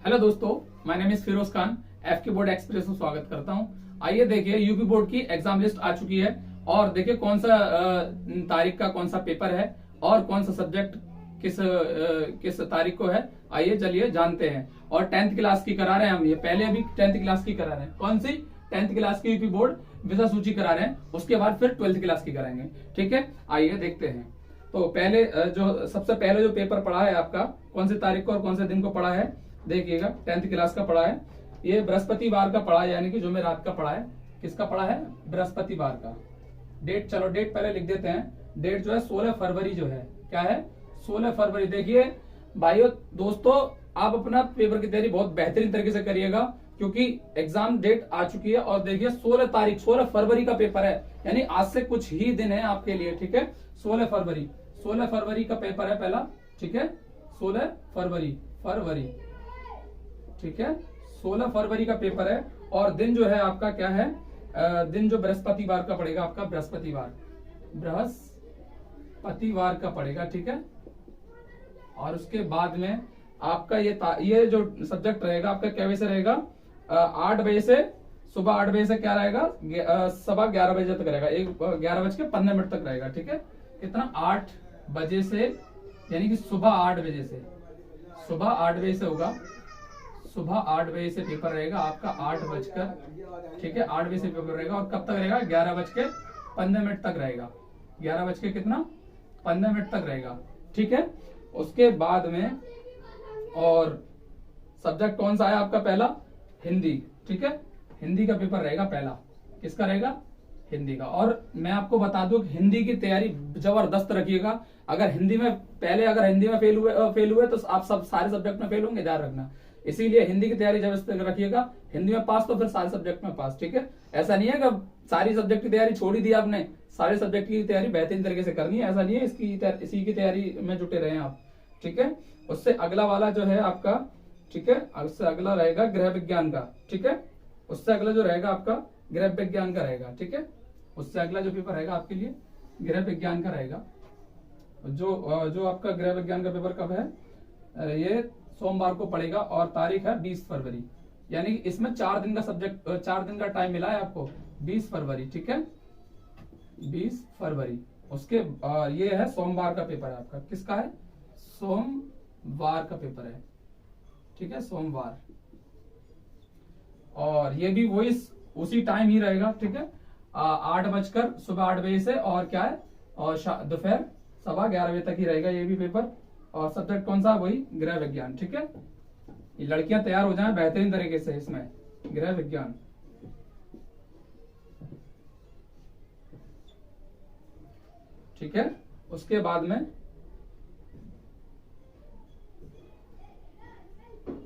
Hello दोस्तों, my name is Firoz Khan. F K board express में स्वागत करता हूं। आइए देखिए, यूपी बोर्ड की एग्जाम लिस्ट आ चुकी है और देखिए कौन सा तारीख का कौन सा पेपर है और कौन सा सब्जेक्ट किस तारीख को है। आइए चलिए जानते हैं। और 10th क्लास की करा रहे हैं हम, ये पहले अभी 10th क्लास की करा रहे हैं। कौन सी 10th क्लास की यूपी बोर्ड विषय सूची करा रहे हैं, उसके बाद फिर 12th क्लास की कराएंगे। ठीक है, आइए देखते हैं। तो पहले जो सबसे पहले जो पेपर पढ़ा है आपका, कौन सी तारीख को और कौन से दिन को पढ़ा है देखिएगा। 10th क्लास का पढ़ा है, ये बृहस्पतिवार का पढ़ा है, यानी कि जुमेरात का पढ़ा है। किसका पढ़ा है? बृहस्पतिवार का। डेट, चलो डेट पहले लिख देते हैं। डेट जो है 16 फरवरी जो है, क्या है? 16 फरवरी। देखिए भाइयों दोस्तों, आप अपना पेपर की तैयारी बहुत बेहतरीन तरीके से करिएगा, क्योंकि एग्जाम डेट आ चुकी है। और देखिए 16 तारीख 16 फरवरी का पेपर है, यानी आज से कुछ ही दिन है आपके लिए। ठीक है, 16 फरवरी का पेपर है पहला। ठीक है, 16 फरवरी। ठीक है, 16 फरवरी का पेपर है। और दिन जो है आपका क्या है? दिन जो बृहस्पतिवार का पड़ेगा आपका, बृहस्पतिवार का पड़ेगा। ठीक है, और उसके बाद में आपका ये जो सब्जेक्ट रहेगा आपका क्या बजे से रहेगा? 8 बजे से, सुबह 8 बजे से क्या रहेगा? 11:15 बजे तक रहेगा। 11:15 तक रहेगा। ठीक है, कितना? 8 बजे से, यानी कि सुबह 8 बजे से, सुबह 8 बजे से होगा। सुबह 8 बजे से पेपर रहेगा आपका, 8 बजकर, ठीक है, 8 बजे से पेपर रहेगा। और कब तक रहेगा? 11:15 तक रहेगा। 11:15 तक रहेगा। ठीक है, उसके बाद में और सब्जेक्ट कौन सा है आपका? पहला हिंदी। ठीक है, हिंदी का पेपर रहेगा पहला। किसका रहेगा? हिंदी का। और मैं आपको बता दूं कि हिंदी की तैयारी जबरदस्त रखिएगा। अगर हिंदी में फेल हुए तो आप सब सारे सब्जेक्ट में फेल होंगे, ध्यान रखना। इसीलिए हिंदी की तैयारी जबरदस्त रखिएगा। हिंदी में पास तो फिर सारे सब्जेक्ट में पास। ठीक है, ऐसा नहीं है कि सारी सब्जेक्ट की तैयारी छोड़ ही दी आपने, सारे सब्जेक्ट की तैयारी बेहतरीन तरीके से करनी है, ऐसा नहीं है। इसी की तैयारी में जुटे रहे आप। ठीक है, उससे अगला वाला जो है आपका, ठीक है, उससे अगला रहेगा गृह विज्ञान का। ठीक है, उससे अगला जो रहेगा आपका गृह विज्ञान का रहेगा। ठीक है, उससे अगला जो पेपर रहेगा आपके लिए गृह विज्ञान का रहेगा। जो आपका गृह विज्ञान का पेपर कब है? ये सोमवार को पड़ेगा और तारीख है 20 फरवरी। यानी कि इसमें 4 दिन का सब्जेक्ट, 4 दिन का टाइम मिला है आपको। 20 फरवरी, ठीक है, 20 फरवरी। उसके ये है सोमवार का पेपर है आपका। किसका है? सोमवार का पेपर है। ठीक है, सोमवार। और ये भी वही उसी टाइम ही रहेगा। ठीक है, 8 बजकर, सुबह 8 बजे से, और क्या है, और दोपहर 11:15 बजे तक ही रहेगा ये भी पेपर। और सब्जेक्ट कौन सा? वही गृह विज्ञान। ठीक है, ये लड़कियां तैयार हो जाएं बेहतरीन तरीके से इसमें, गृह विज्ञान। ठीक है, उसके बाद में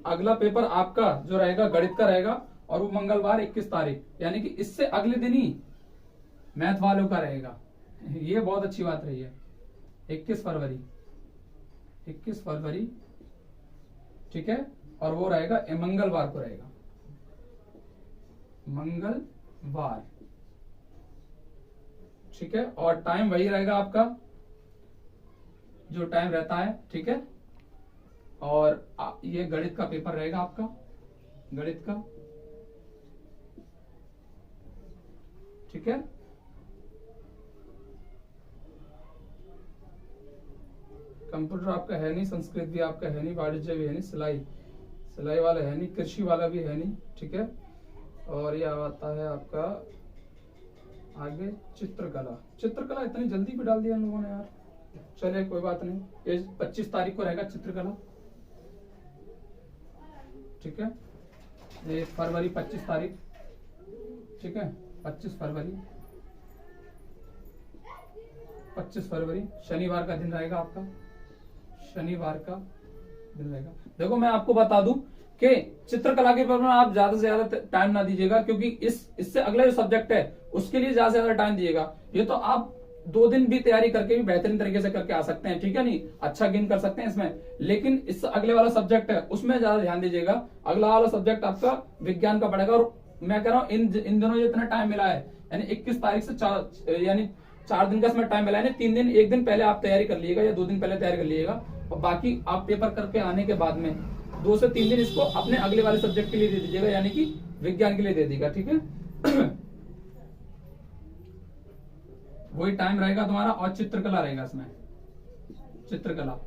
अगला पेपर आपका जो रहेगा गणित का रहेगा, और वो मंगलवार 21 तारीख, यानी कि इससे अगले दिन ही मैथ वालों का रहेगा। ये बहुत अच्छी बात रही है। 21 फरवरी, ठीक है, और वो रहेगा मंगलवार को रहेगा, मंगलवार। ठीक है, और टाइम वही रहेगा आपका जो टाइम रहता है। ठीक है, और ये गणित का पेपर रहेगा आपका, गणित का। ठीक है, कंप्यूटर आपका है नहीं, संस्कृत भी आपका है नहीं, वाणिज्य भी है नहीं, सिलाई वाला है नहीं, कृषि वाला भी है नहीं। ठीक है, और ये आता है आपका आगे चित्रकला इतनी जल्दी भी डाल दिया इन लोगों ने यार। चलिए कोई बात नहीं, ये 25 तारीख को रहेगा चित्रकला। ठीक है, ये फरवरी 25 तारीख। ठीक है, 25 फरवरी शनिवार का दिन रहेगा आपका, शनिवार का दिन रहेगा। देखो मैं आपको बता दूं कि चित्रकला के पेपर में आप ज्यादा से ज्यादा टाइम ना दीजिएगा, क्योंकि इससे अगला जो सब्जेक्ट है उसके लिए ज्यादा से ज्यादा टाइम दीजिएगा। ये तो आप 2 दिन भी तैयारी करके भी बेहतरीन तरीके से करके आ सकते हैं। ठीक है, नहीं अच्छा गेन कर सकते हैं इसमें, लेकिन इससे अगले वाला सब्जेक्ट है उसमें ज्यादा ध्यान दीजिएगा। अगला वाला सब्जेक्ट आपका विज्ञान का पड़ेगा। और मैं कह रहा हूँ इन दोनों जितना टाइम मिला है, यानी 21 तारीख से 4 दिन का इसमें टाइम मिला है। 3 दिन, 1 दिन पहले आप तैयारी कर लीजिएगा या 2 दिन पहले तैयारी कर लीजिएगा, और बाकी आप पेपर करके आने के बाद में 2 से 3 दिन इसको अपने अगले वाले सब्जेक्ट के लिए दे दीजिएगा, यानी कि विज्ञान के लिए दे देगा, ठीक है। वही टाइम रहेगा तुम्हारा, और चित्रकला रहेगा इसमें, चित्रकला।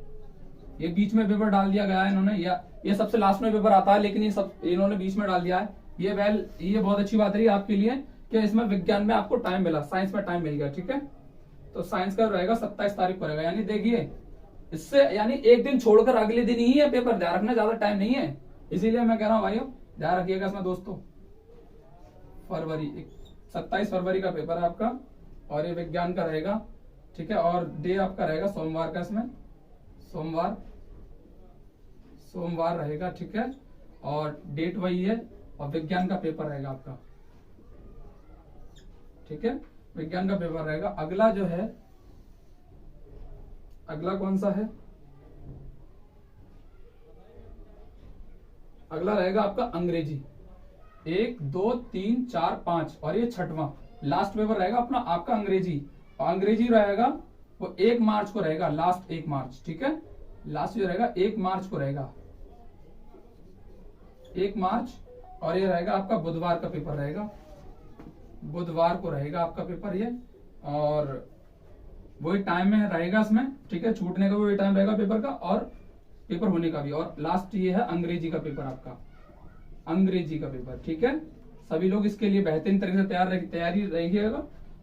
ये बीच में पेपर डाल दिया गया है इन्होंने, या ये सबसे लास्ट में पेपर आता है, लेकिन ये सब इन्होंने बीच में डाल दिया है। ये बहुत अच्छी बात रही आपके लिए कि इसमें विज्ञान में आपको टाइम मिला, साइंस में टाइम मिल गया, ठीक है। तो साइंस का रहेगा 27 तारीख को रहेगा, यानी देखिए इससे यानी एक दिन छोड़कर अगले दिन ही है पेपर, ध्यान रखना, ज्यादा टाइम नहीं है, इसीलिए मैं कह रहा हूं भाइयों ध्यान रखिएगा इसमें दोस्तों। 27 फरवरी का पेपर है आपका, और ये विज्ञान का रहेगा, ठीक है। और डे आपका रहेगा सोमवार का, इसमें सोमवार रहेगा, ठीक है। और डेट वही है, और विज्ञान का पेपर रहेगा आपका, ठीक है, विज्ञान का पेपर रहेगा। अगला जो है, अगला कौन सा है, अगला रहेगा आपका अंग्रेजी। 1 2 3 4 5 और ये 6वां लास्ट पेपर रहेगा अपना आपका अंग्रेजी। और अंग्रेजी रहेगा वो 1 मार्च को रहेगा, लास्ट 1 मार्च, ठीक है। लास्ट जो रहेगा 1 मार्च को रहेगा, 1 मार्च। और ये रहेगा आपका बुधवार का पेपर रहेगा, बुधवार को रहेगा आपका पेपर ये, और वही टाइम में रहेगा इसमें, ठीक है। छूटने का भी वही टाइम रहेगा पेपर का, और पेपर होने का भी। और लास्ट ये है अंग्रेजी का पेपर आपका, अंग्रेजी का पेपर, ठीक है। सभी लोग इसके लिए बेहतरीन तरीके से तैयारी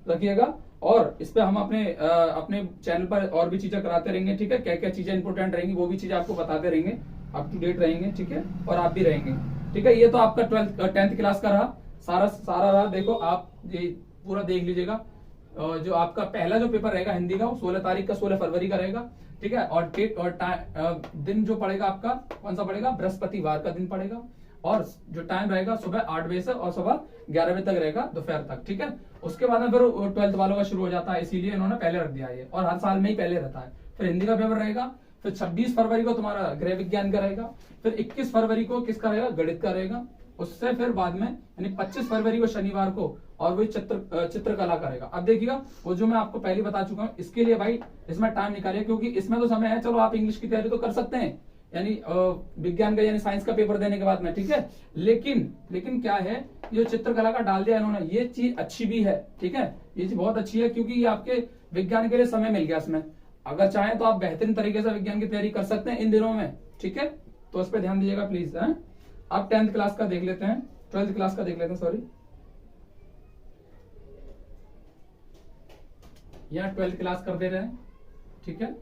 रखिएगा। और इस पे हम अपने चैनल पर और भी चीजें कराते रहेंगे, ठीक है। क्या क्या चीजें इंपोर्टेंट रहेंगी वो भी चीजें आपको बताते रहेंगे, अप टू डेट रहेंगे, ठीक है। और आप भी रहेंगे, ठीक है। ये तो आपका 10th क्लास का रहा, सारा रहा। देखो आप ये पूरा देख लीजिएगा। जो आपका पहला जो पेपर रहेगा हिंदी का, वो 16 तारीख का, 16 फरवरी का रहेगा, ठीक है। और डेट और दिन जो पड़ेगा आपका कौन सा पड़ेगा, बृहस्पतिवार का दिन पड़ेगा। और जो टाइम रहेगा सुबह 8 बजे से और सुबह 11 बजे तक रहेगा, दोपहर तक, ठीक है। उसके बाद में फिर 12th वालों का शुरू हो जाता है, इसीलिए इन्होंने पहले रख दिया है, और हर साल में ही पहले रहता है। फिर हिंदी का पेपर रहेगा, फिर 26 फरवरी को तुम्हारा गृह विज्ञान का रहेगा, फिर 21 फरवरी को किसका रहेगा, गणित का रहेगा। उससे फिर बाद में यानी 25 फरवरी को शनिवार को और वही चित्रकला करेगा। अब देखिएगा वो जो मैं आपको पहले बता चुका हूँ, इसके लिए भाई इसमें टाइम निकालिए, क्योंकि इसमें तो समय है। चलो आप इंग्लिश की तैयारी तो कर सकते हैं, यानी विज्ञान का यानी साइंस का पेपर देने के बाद में, ठीक है। लेकिन क्या है, जो चित्रकला का डाल दिया इन्होंने, ये चीज अच्छी भी है, ठीक है। ये चीज बहुत अच्छी है, क्योंकि ये आपके विज्ञान के लिए समय मिल गया इसमें। अगर चाहें तो आप बेहतरीन तरीके से विज्ञान की तैयारी कर सकते हैं इन दिनों में, ठीक है। तो इस पर ध्यान दीजिएगा प्लीज। आप 10th क्लास का देख लेते हैं, 12th क्लास का देख लेते हैं, सॉरी, यहाँ 12th क्लास कर दे रहे हैं, ठीक है,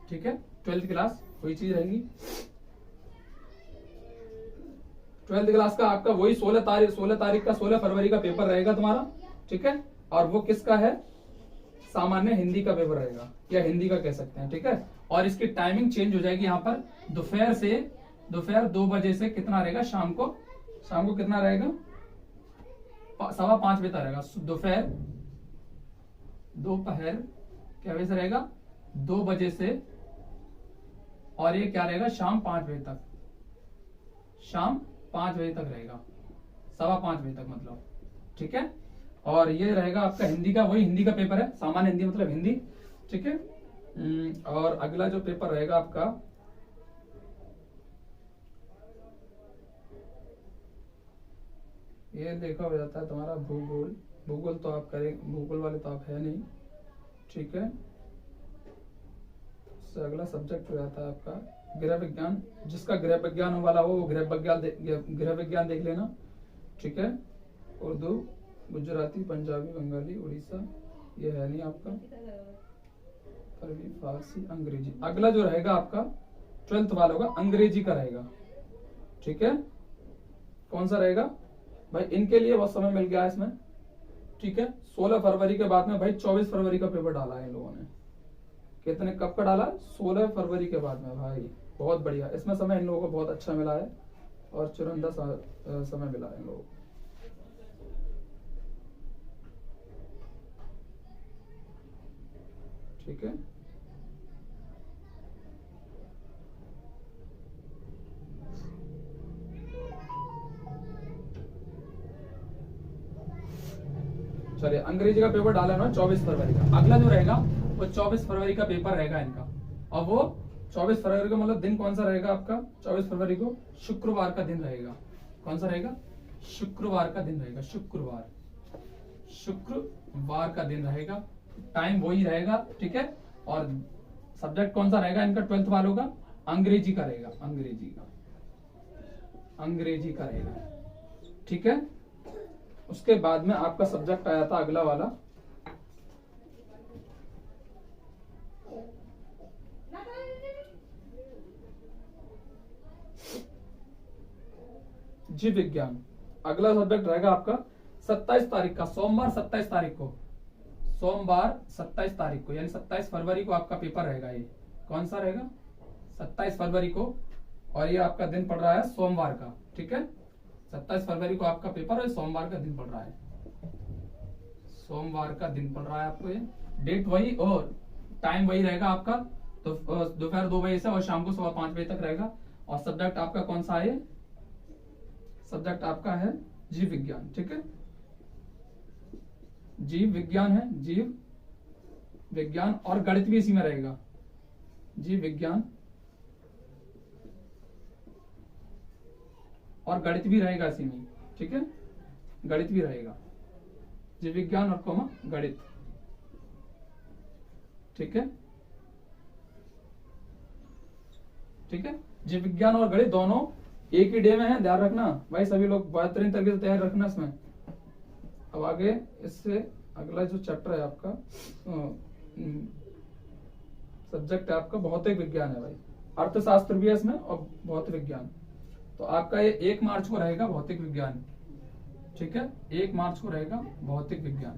ठीक है। 12th क्लास वही चीज रहेगी। 12th क्लास का आपका वही 16 तारीख का 16 फरवरी का पेपर रहेगा तुम्हारा, ठीक है। और वो किसका है, सामान्य हिंदी का पेपर रहेगा, या हिंदी का कह सकते हैं, ठीक है। और इसकी टाइमिंग चेंज हो जाएगी, यहाँ पर दोपहर 2 बजे से कितना रहेगा, शाम को कितना रहेगा, 5:15 बजे तक रहेगा। दोपहर क्या बजे से रहेगा, 2 बजे से, और ये क्या रहेगा, शाम 5 बजे तक, शाम 5 बजे तक रहेगा, 5:15 बजे तक मतलब, ठीक है। और ये रहेगा आपका हिंदी का, वही हिंदी का पेपर है, सामान्य हिंदी मतलब हिंदी, ठीक है। और अगला जो पेपर रहेगा आपका, ये देखा हो जाता है तुम्हारा भूगोल तो आप करें, भूगोल वाले तो आप है नहीं, ठीक है। उससे अगला सब्जेक्ट हो जाता है आपका गृह विज्ञान। जिसका गृह विज्ञान वाला हो वो गृह विज्ञान देख लेना, ठीक है। उर्दू, गुजराती, पंजाबी, बंगाली, उड़ीसा ये है नहीं आपका, अरबी, फारसी, अंग्रेजी। अगला जो रहेगा आपका 12th वालों का अंग्रेजी का रहेगा, ठीक है। कौन सा रहेगा भाई, इनके लिए बहुत समय मिल गया है इसमें, ठीक है। 16 फरवरी के बाद में भाई 24 फरवरी का पेपर डाला है इन लोगों ने। कितने कब का डाला, 16 फरवरी के बाद में भाई, बहुत बढ़िया। इसमें समय इन लोगों को बहुत अच्छा मिला है, और चुनिंदा समय मिला है इन लोगों को, ठीक है। चलिए अंग्रेजी का पेपर डाला ना 24 फरवरी का। अगला जो रहेगा वो 24 फरवरी का पेपर रहेगा इनका। अब वो 24 फरवरी को मतलब दिन कौन सा रहेगा आपका? 24 फरवरी को शुक्रवार का दिन रहेगा। कौन सा रहेगा? शुक्रवार का दिन रहेगा। शुक्रवार का दिन रहेगा, टाइम वही रहेगा, ठीक है। और सब्जेक्ट कौन सा रहेगा इनका 12th वालों का? अंग्रेजी का रहेगा, अंग्रेजी का रहेगा, ठीक है। उसके बाद में आपका सब्जेक्ट आया था अगला वाला जीव विज्ञान। अगला सब्जेक्ट रहेगा आपका 27 तारीख का, सोमवार 27 तारीख को, सोमवार 27 तारीख को, यानी 27 फरवरी को आपका पेपर रहेगा। ये कौन सा रहेगा? 27 फरवरी को, और ये आपका दिन पड़ रहा है सोमवार का, ठीक है। 27 फरवरी को आपका पेपर और सोमवार का दिन पड़ रहा है, सोमवार का दिन पड़ रहा है आपको। ये डेट वही और टाइम वही रहेगा आपका, तो दोपहर 2 बजे से और शाम को 5:15 बजे तक रहेगा। और सब्जेक्ट आपका कौन सा है? सब्जेक्ट आपका है जीव विज्ञान, ठीक है। जीव विज्ञान है, जीव विज्ञान, और गणित भी इसी में रहेगा। जीव विज्ञान और गणित भी रहेगा इसी में, ठीक है। गणित भी रहेगा, जीव विज्ञान और कोमा गणित, ठीक है, ठीक है। जीव विज्ञान और गणित दोनों एक ही डे में है, ध्यान रखना भाई सभी लोग, बेहतरीन तरीके से तैयार रखना इसमें। अब आगे इससे अगला जो चैप्टर है आपका सब्जेक्ट है आपका भौतिक विज्ञान है भाई, अर्थशास्त्र भी है इसमें और भौतिक विज्ञान। तो आपका ये 1 मार्च को रहेगा भौतिक विज्ञान, ठीक है। 1 मार्च को रहेगा भौतिक विज्ञान,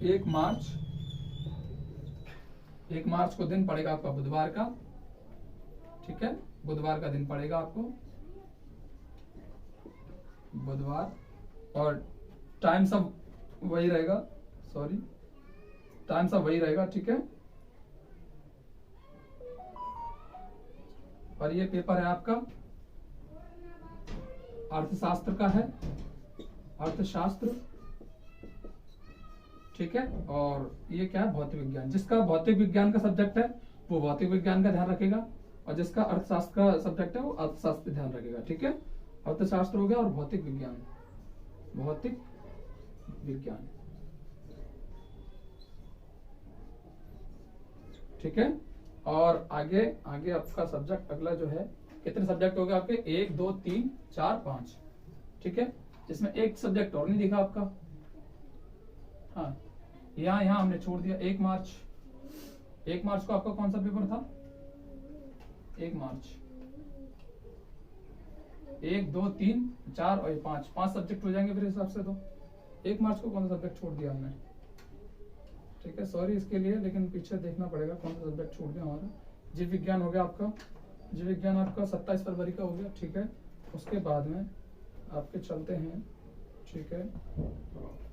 1 मार्च को दिन पड़ेगा आपका बुधवार का, ठीक है। बुधवार का दिन पड़ेगा आपको, बुधवार, और टाइम सब वही रहेगा, टाइम सब वही रहेगा, ठीक है। और ये पेपर है आपका अर्थशास्त्र का है, अर्थशास्त्र, ठीक है। और ये क्या है? भौतिक विज्ञान। जिसका भौतिक विज्ञान का सब्जेक्ट है वो भौतिक विज्ञान का ध्यान रखेगा, और जिसका अर्थशास्त्र का सब्जेक्ट है वो अर्थशास्त्र ध्यान रखेगा, ठीक है। अर्थशास्त्र हो गया और भौतिक विज्ञान, भौतिक विज्ञान, ठीक है। और आगे आगे आपका सब्जेक्ट अगला जो है, कितने सब्जेक्ट हो गए आपके? 1 2 3 4 5, ठीक है। जिसमें एक सब्जेक्ट और नहीं दिखा आपका, हाँ, यहाँ हमने छोड़ दिया। 1 मार्च को आपका कौन सा पेपर था? 1 मार्च, 1 2 3 4 और 5 सब्जेक्ट हो जाएंगे फिर हिसाब से। तो 1 मार्च को कौन सा सब्जेक्ट छोड़ दिया हमने, ठीक है। सॉरी इसके लिए, लेकिन पीछे देखना पड़ेगा कौन सा सब्जेक्ट छोड़ दिया हमारा। जीव विज्ञान हो गया आपका, जीव विज्ञान आपका 27 फरवरी का हो गया, ठीक है। उसके बाद में आपके चलते हैं, ठीक है,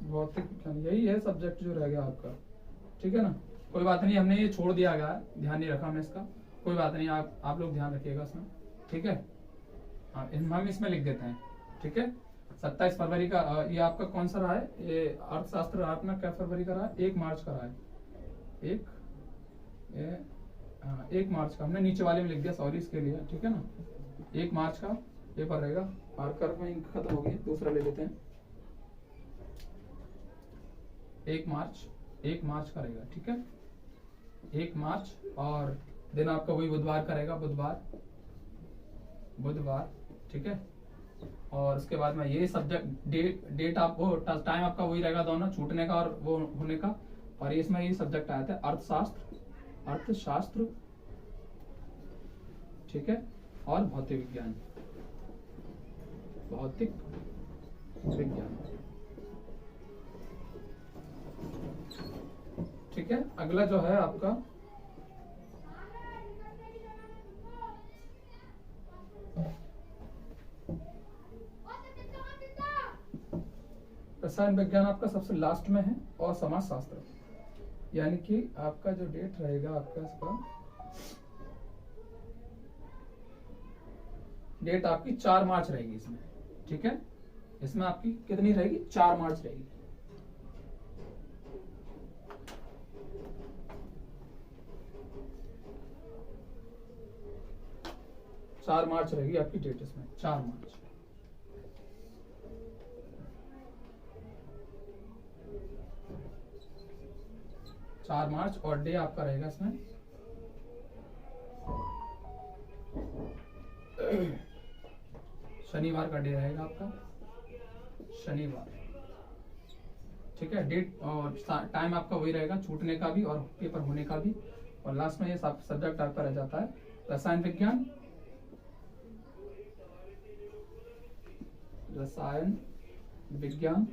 भौतिक विज्ञान, यही है सब्जेक्ट जो रह गया आपका, ठीक है ना। कोई बात नहीं, हमने ये छोड़ दिया गया है, ध्यान नहीं रखा हमने इसका, कोई बात नहीं, आप लोग ध्यान रखिएगा इसमें, ठीक है। हाँ, हम इसमें लिख देते हैं, ठीक है। 27 फरवरी का ये आपका कौन सा रहा है? ये अर्थशास्त्र आपका क्या फरवरी का रहा है? 1 मार्च का रहा है, 1 मार्च का हमने नीचे वाले में लिख दिया, सॉरी इसके लिए, ठीक है ना। 1 मार्च का पेपर रहेगा। मार्कर में इंक खत्म हो गई, दूसरा ले लेते हैं। 1 मार्च का रहेगा, ठीक है। 1 मार्च, और दिन आपका वही बुधवार का रहेगा, बुधवार, ठीक है। और उसके बाद में ये सब्जेक्ट डेट आपको टाइम आपका वही रहेगा, दोनों छूटने का और वो होने का। और इसमें ये सब्जेक्ट आया था अर्थशास्त्र, ठीक है, और भौतिक विज्ञान, ठीक है। अगला जो है आपका रसायन विज्ञान आपका सबसे लास्ट में है, और समाज शास्त्र, यानी कि आपका जो डेट रहेगा आपका इसका डेट आपकी 4 मार्च रहेगी इसमें, ठीक है। इसमें आपकी कितनी रहेगी? 4 मार्च रहेगी, 4 मार्च रहेगी आपकी डेट इसमें, 4 मार्च। और डे आपका रहेगा इसमें शनिवार का डे रहेगा आपका, शनिवार। ठीक है, डेट और टाइम आपका वही रहेगा, छूटने का भी और पेपर होने का भी। और लास्ट में ये सब्जेक्ट आपका रह जाता है रसायन विज्ञान,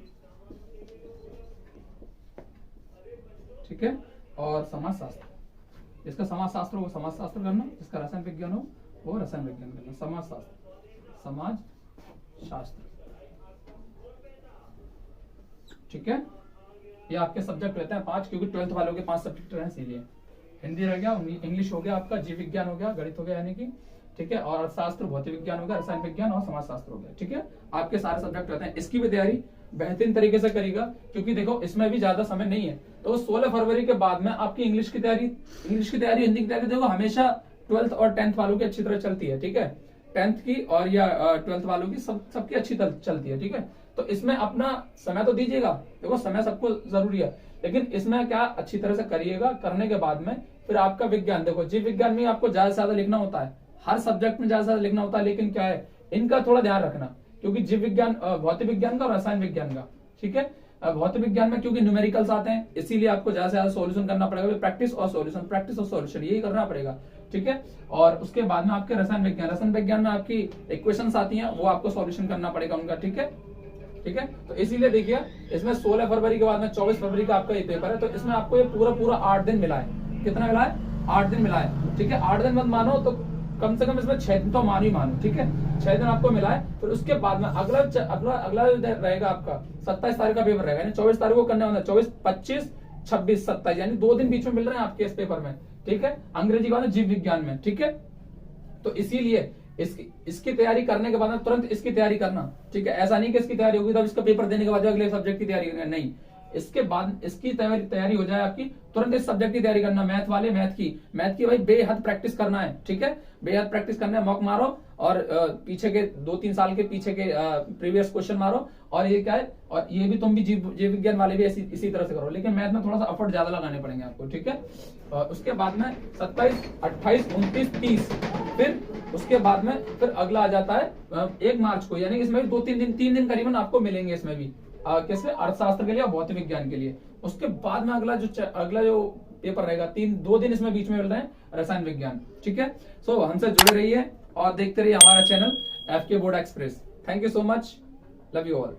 ठीक है, और समाजशास्त्र। जिसका समाजशास्त्र हो वो समाजशास्त्र करना, जिसका रसायन विज्ञान हो वो रसायन विज्ञान करना। समाज शास्त्र, ठीक है। ये आपके सब्जेक्ट रहते हैं 5, क्योंकि 12th वालों के 5 सब्जेक्ट रहे, इसीलिए हिंदी रह गया, इंग्लिश हो गया आपका, जीव विज्ञान हो गया, गणित हो गया यानी कि, ठीक है, और अर्थशास्त्र, भौतिक विज्ञान हो गया, रसायन विज्ञान और समाजशास्त्र हो गया। ठीक है, आपके सारे सब्जेक्ट रहते हैं। इसकी भी तैयारी बेहतरीन तरीके से करेगा, क्योंकि देखो इसमें भी ज्यादा समय नहीं है। तो 16 फरवरी के बाद में आपकी इंग्लिश की तैयारी, हिंदी की तैयारी देखो हमेशा 12th और 10th वालों की अच्छी तरह चलती है। ठीक है, 10th की और या 12th वालों की सबकी अच्छी तरह चलती है। ठीक है, तो इसमें अपना समय तो दीजिएगा, देखो समय सबको जरूरी है, लेकिन इसमें क्या अच्छी तरह से करिएगा। करने के बाद में फिर आपका विज्ञान, देखो जीव विज्ञान में आपको ज्यादा से ज्यादा लिखना होता है, हर सब्जेक्ट में ज्यादा से ज्यादा लिखना होता है, लेकिन क्या है इनका थोड़ा ध्यान रखना, क्योंकि जीव विज्ञान, भौतिक विज्ञान का और रसायन विज्ञान का, ठीक है, भौतिक विज्ञान में क्योंकि न्यूमेरिकल्स आते हैं, इसीलिए आपको ज्यादा से ज्यादा सॉल्यूशन करना पड़ेगा, प्रैक्टिस और सॉल्यूशन यही करना पड़ेगा। ठीक है, और उसके बाद में आपके रसायन विज्ञान में आपकी इक्वेशंस आती हैं, वो आपको सॉल्यूशन करना पड़ेगा उनका। ठीक है, तो इसीलिए देखिए इसमें 16 फरवरी के बाद में 24 फरवरी का आपका ये पेपर है, तो इसमें आपको ये पूरा 8 दिन मिला है। कितना मिला है? 8 दिन मिला है। ठीक है, 8 दिन मत मानो तो कम से कम इसमें 6 दिन तो मानो। ठीक है, 6 दिन आपको मिला है। फिर उसके बाद में अगला रहेगा आपका 27 तारीख का पेपर रहेगा, यानी 24 तारीख को करने वाला है, 24, 25, 26, 27, यानी 2 दिन बीच में मिल रहे हैं आपके इस पेपर में। ठीक है, अंग्रेजी का जीव विज्ञान में। ठीक है, तो इसीलिए इसकी तैयारी करने के बाद में तुरंत इसकी तैयारी करना। ठीक है, ऐसा नहीं कि इसकी तैयारी होगी तब इसका पेपर देने के बाद अगले सब्जेक्ट की तैयारी करना, नहीं, इसके बाद इसकी तैयारी हो जाए आपकी, तुरंत इस सब्जेक्ट की तैयारी करना। मैथ की भाई बेहद प्रैक्टिस करना है। ठीक है, बेहद प्रैक्टिस करना है, मॉक मारो और पीछे के 2-3 साल के पीछे के प्रीवियस क्वेश्चन मारो। और ये क्या है, और ये भी तुम भी जीव विज्ञान वाले भी इसी तरह से करो, लेकिन मैथ में थोड़ा सा एफर्ट ज्यादा लगाने पड़ेंगे आपको। ठीक है, उसके बाद में 27, 28, 29, 30, फिर उसके बाद में फिर अगला आ जाता है 1 मार्च को, यानी इसमें भी 3 दिन करीबन आपको मिलेंगे इसमें भी, कैसे, अर्थशास्त्र के लिए और भौतिक विज्ञान के लिए। उसके बाद में अगला जो पेपर रहेगा 2 दिन इसमें बीच में मिल रहे हैं, रसायन विज्ञान। ठीक है, सो हमसे जुड़े रहिए और देखते रहिए हमारा channel FK board express. Thank you so much, love you all.